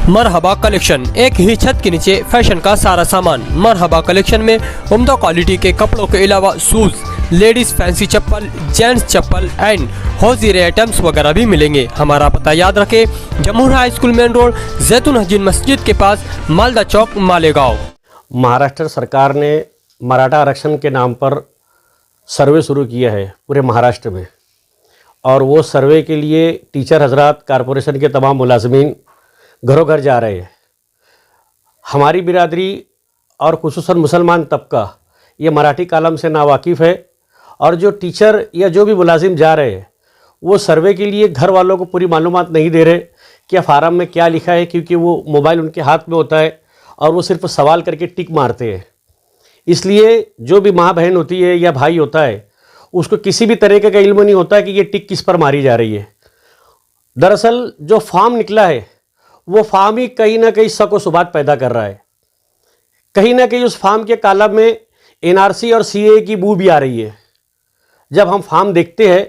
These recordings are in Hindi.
मरहबा कलेक्शन, एक ही छत के नीचे फैशन का सारा सामान। मरहबा कलेक्शन में उम्दा क्वालिटी के कपड़ों के अलावा शूज, लेडीज फैंसी चप्पल, जेंट्स चप्पल एंड हौजीरे आइटम्स वगैरह भी मिलेंगे। हमारा पता याद रखें, जमहूर हाई स्कूल मेन रोड, जैतून हजीन मस्जिद के पास, मालदा चौक, मालेगांव। महाराष्ट्र सरकार ने मराठा आरक्षण के नाम पर सर्वे शुरू किया है पूरे महाराष्ट्र में, और वो सर्वे के लिए टीचर हजरात, कारपोरेशन के तमाम मुलाजमीन घरों घर जा रहे हैं। हमारी बिरादरी और खुसूसन मुसलमान तबका ये मराठी कालम से नावाकिफ़ है, और जो टीचर या जो भी मुलाजिम जा रहे हैं वो सर्वे के लिए घर वालों को पूरी मालूमात नहीं दे रहे कि फार्म में क्या लिखा है, क्योंकि वो मोबाइल उनके हाथ में होता है और वो सिर्फ सवाल करके टिक मारते हैं। इसलिए जो भी माँ बहन होती है या भाई होता है उसको किसी भी तरह का इल्म नहीं होता है कि ये टिक किस पर मारी जा रही है। दरअसल जो फॉर्म निकला है वो फॉर्म ही कहीं ना कहीं शक व शुबात पैदा कर रहा है। कहीं ना कहीं उस फॉर्म के कालम में एनआरसी और सीए की बू भी आ रही है। जब हम फॉर्म देखते हैं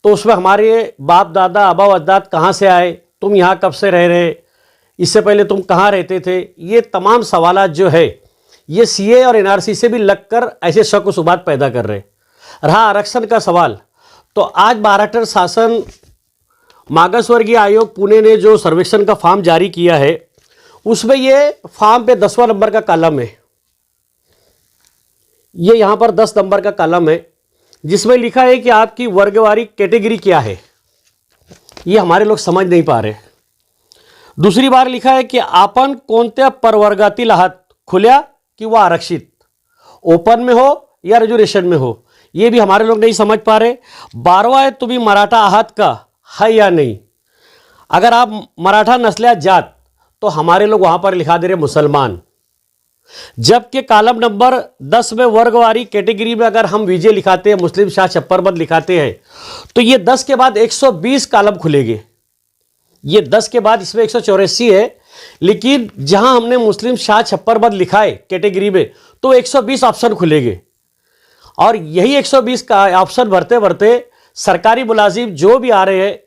तो उसमें हमारे बाप दादा आबा अजदाद कहाँ से आए, तुम यहाँ कब से रह रहे, इससे पहले तुम कहाँ रहते थे, ये तमाम सवालात जो है ये सीए और एनआरसी से भी लगकर ऐसे शक व शुबात पैदा कर रहे। रहा आरक्षण का सवाल, तो आज महाराष्ट्र शासन मागासवर्गीय आयोग पुणे ने जो सर्वेक्षण का फॉर्म जारी किया है उसमें ये फॉर्म पे 10वां नंबर का कॉलम है। ये यहाँ पर 10 नंबर का कॉलम है जिसमें लिखा है कि आपकी वर्गवारी कैटेगरी क्या है। ये हमारे लोग समझ नहीं पा रहे। दूसरी बार लिखा है कि आपण कोणत्या प्रवर्गातील आहात, खुल्या किंवा आरक्षित, ओपन में हो या रिजर्वेशन में हो, ये भी हमारे लोग नहीं समझ पा रहे। 12वां है, तुम्ही मराठा आहात का है या नहीं। अगर आप मराठा नस्लिया जात तो हमारे लोग वहां पर लिखा दे रहे मुसलमान, जबकि कॉलम नंबर 10 में वर्गवारी कैटेगरी में अगर हम विजय लिखाते हैं, मुस्लिम शाह छप्परबंद लिखाते हैं, तो ये 10 के बाद 120 कॉलम खुलेंगे। ये 10 के बाद इसमें 184 है, लेकिन जहां हमने मुस्लिम शाह छप्परबंद लिखा है कैटेगरी में तो 120 ऑप्शन खुलेंगे। और यही 120 का ऑप्शन भरते भरते सरकारी मुलाजिम जो भी आ रहे हैं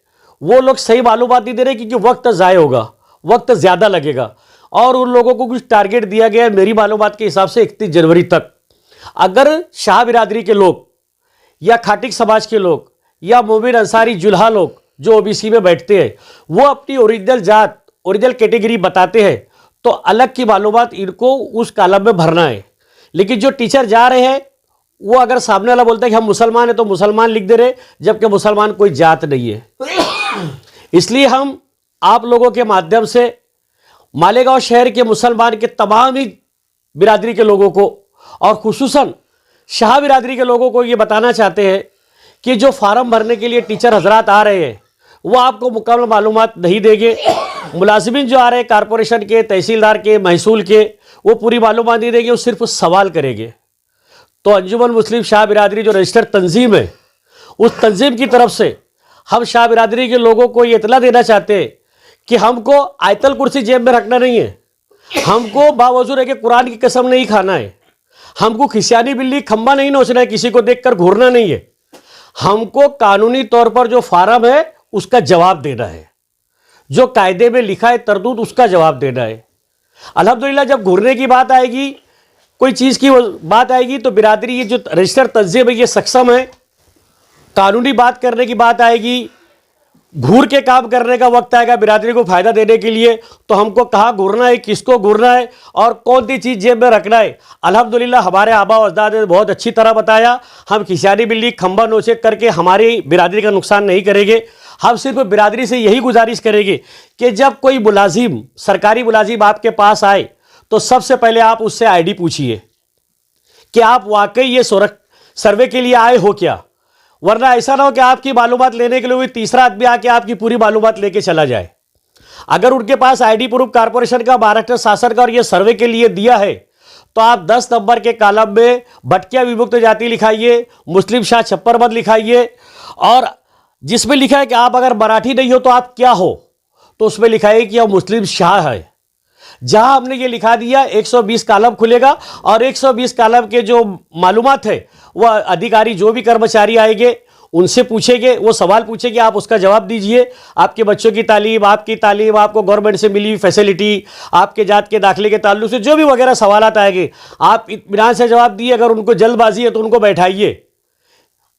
वो लोग सही मालूमात नहीं दे रहे, क्योंकि वक्त ज़ाय होगा, वक्त ज़्यादा लगेगा, और उन लोगों को कुछ टारगेट दिया गया है मेरी मालूमात के हिसाब से 31 जनवरी तक। अगर शाह बिरादरी के लोग या खाटिक समाज के लोग या मोमिन अंसारी जुल्हा लोग जो ओबीसी में बैठते हैं वो अपनी ओरिजिनल जात, ओरिजिनल कैटेगरी बताते हैं तो अलग की मालूमात इनको उस कॉलम में भरना है। लेकिन जो टीचर जा रहे हैं वो अगर सामने वाला बोलता है कि हम मुसलमान हैं तो मुसलमान लिख दे रहे, जबकि मुसलमान कोई जात नहीं है। इसलिए हम आप लोगों के माध्यम से मालेगांव शहर के मुसलमान के तमाम ही बिरादरी के लोगों को और खुसूसन शाह बिरादरी के लोगों को ये बताना चाहते हैं कि जो फार्म भरने के लिए टीचर हजरात आ रहे हैं वो आपको मुकम्मल मालूमात नहीं देंगे। मुलाजिमीन जो आ रहे हैं कारपोरेशन के, तहसीलदार के, महसूल के, वो पूरी मालूमात नहीं देंगे, वो सिर्फ सवाल करेंगे। तो अंजुमन मुस्लिम शाह बिरादरी जो रजिस्टर्ड तंजीम है, उस तंजीम की तरफ से हम शाह बिरादरी के लोगों को ये इतला देना चाहते हैं कि हमको आयतल कुर्सी जेब में रखना नहीं है, हमको बावजूद है कि कुरान की कसम नहीं खाना है, हमको खिसियानी बिल्ली खंबा नहीं नोचना है, किसी को देखकर घूरना नहीं है, हमको कानूनी तौर पर जो फार्म है उसका जवाब देना है, जो कायदे में लिखा है तरदूत उसका जवाब देना है। अल्हम्दुलिल्लाह जब घूरने की बात आएगी, कोई चीज़ की बात आएगी तो बिरादरी ये जो रजिस्टर तंजीम है ये सक्षम है। कानूनी बात करने की बात आएगी, घूर के काम करने का वक्त आएगा बिरादरी को फ़ायदा देने के लिए, तो हमको कहाँ घूरना है, किसको घूरना है और कौन सी चीज़ जेब में रखना है। अल्हम्दुलिल्लाह हमारे आबा अजदाद ने बहुत अच्छी तरह बताया। हम खिसियानी बिल्ली खंबा नोचे करके हमारी बिरादरी का नुकसान नहीं करेंगे। हम सिर्फ बिरादरी से यही गुजारिश करेंगे कि जब कोई मुलाजिम, सरकारी मुलाजिम आपके पास आए तो सबसे पहले आप उससे आईडी पूछिए कि आप वाकई ये सर्वे के लिए आए हो क्या, वरना ऐसा ना हो कि आपकी मालूमात लेने के लिए कोई तीसरा आदमी आके आपकी पूरी मालूमात लेके चला जाए। अगर उनके पास आईडी प्रूफ कारपोरेशन का, महाराष्ट्र शासन का और ये सर्वे के लिए दिया है तो आप 10 नंबर के कॉलम में भटकिया विमुक्त जाति लिखाइए, मुस्लिम शाह छप्परबंद लिखाइए, और जिसमें लिखा है कि आप अगर मराठी नहीं हो तो आप क्या हो, तो उसमें लिखा है कि आप मुस्लिम शाह है। जहां हमने ये लिखा दिया 120 कॉलम खुलेगा, और 120 कॉलम के जो मालूमात है वह अधिकारी जो भी कर्मचारी आएंगे उनसे पूछेंगे, वो सवाल पूछेंगे, आप उसका जवाब दीजिए। आपके बच्चों की तालीम, आपकी तालीम, आपको गवर्नमेंट से मिली फैसिलिटी, आपके जात के दाखिले के ताल्लुक से जो भी वगैरह सवालात आएंगे, आप इत्मीनान से जवाब दिए। अगर उनको जल्दबाजी है तो उनको बैठाइए,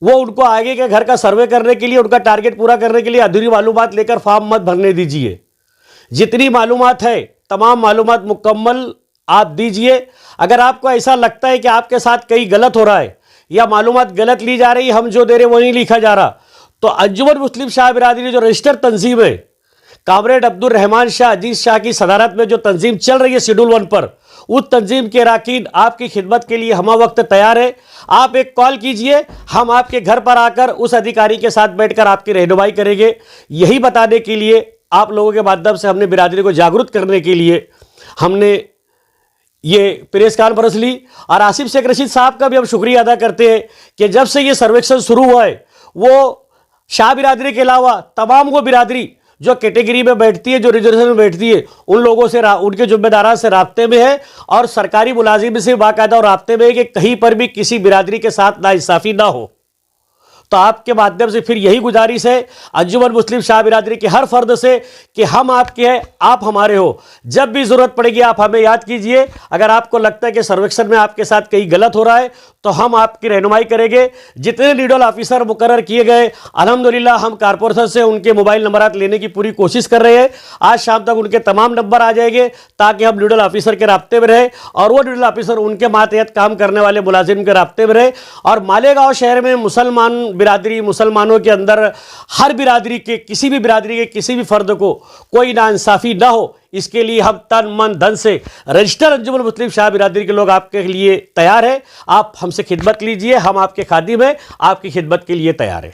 वो उनको आगे के घर का सर्वे करने के लिए, उनका टारगेट पूरा करने के लिए अधूरी मालूमात लेकर फॉर्म मत भरने दीजिए। जितनी मालूमात है तमाम मालूमात मुकम्मल आप दीजिए। अगर आपको ऐसा लगता है कि आपके साथ कहीं गलत हो रहा है या मालूमात गलत ली जा रही है, हम जो दे रहे वो नहीं लिखा जा रहा, तो अंजुमन मुस्लिम शाह बिरादरी जो रजिस्टर्ड तंजीम है, कामरेड अब्दुल रहमान शाह अजीज शाह की सदारत में जो तंजीम चल रही है शेड्यूल 1 पर, उस तंजीम के अरकान आपकी खिदमत के लिए हम वक्त तैयार है। आप एक कॉल कीजिए, हम आपके घर पर आकर उस अधिकारी के साथ बैठकर आपकी रहनुमाई करेंगे। यही बताने के लिए, आप लोगों के माध्यम से हमने बिरादरी को जागरूक करने के लिए हमने ये प्रेस कॉन्फ्रेंस ली। और आसिफ शेख रशीद साहब का भी हम शुक्रिया अदा करते हैं कि जब से ये सर्वेक्षण शुरू हुआ है, वो शाह बिरादरी के अलावा तमाम वो बिरादरी जो कैटेगरी में बैठती है, जो रिजर्वेशन में बैठती है, उन लोगों से, उनके जिम्मेदारान से राब्ते में है और सरकारी मुलाजिम से बाकायदा और राब्ते में है कि कहीं पर भी किसी बिरादरी के साथ नाइंसाफ़ी ना हो। तो आपके माध्यम से फिर यही गुजारिश है अंजुमन मुस्लिम शाह बिरादरी के हर फर्द से कि हम आपके हैं, आप हमारे हो। जब भी ज़रूरत पड़ेगी आप हमें याद कीजिए। अगर आपको लगता है कि सर्वेक्षण में आपके साथ कहीं गलत हो रहा है तो हम आपकी रहनुमाई करेंगे। जितने लीडर ऑफिसर मुकर्रर किए गए, अल्हम्दुलिल्लाह हम कारपोरेशन से उनके मोबाइल नंबरात लेने की पूरी कोशिश कर रहे हैं। आज शाम तक उनके तमाम नंबर आ जाएंगे ताकि हम लीडर ऑफिसर के राब्ते में रहें और वो लीडर ऑफिसर उनके मातहत काम करने वाले मुलाजिम के राब्ते में रहे। और मालेगांव शहर में मुसलमान बिरादरी, मुसलमानों के अंदर हर बिरादरी के, किसी भी बिरादरी के किसी भी फर्द को कोई नाइंसाफ़ी ना हो, इसके लिए हम तन मन धन से रजिस्टर अंजुमन मुस्लिम शाह बिरादरी के लोग आपके लिए तैयार है। आप हमसे खिदमत लीजिए, हम आपके खादिम हैं, आपकी खिदमत के लिए तैयार हैं।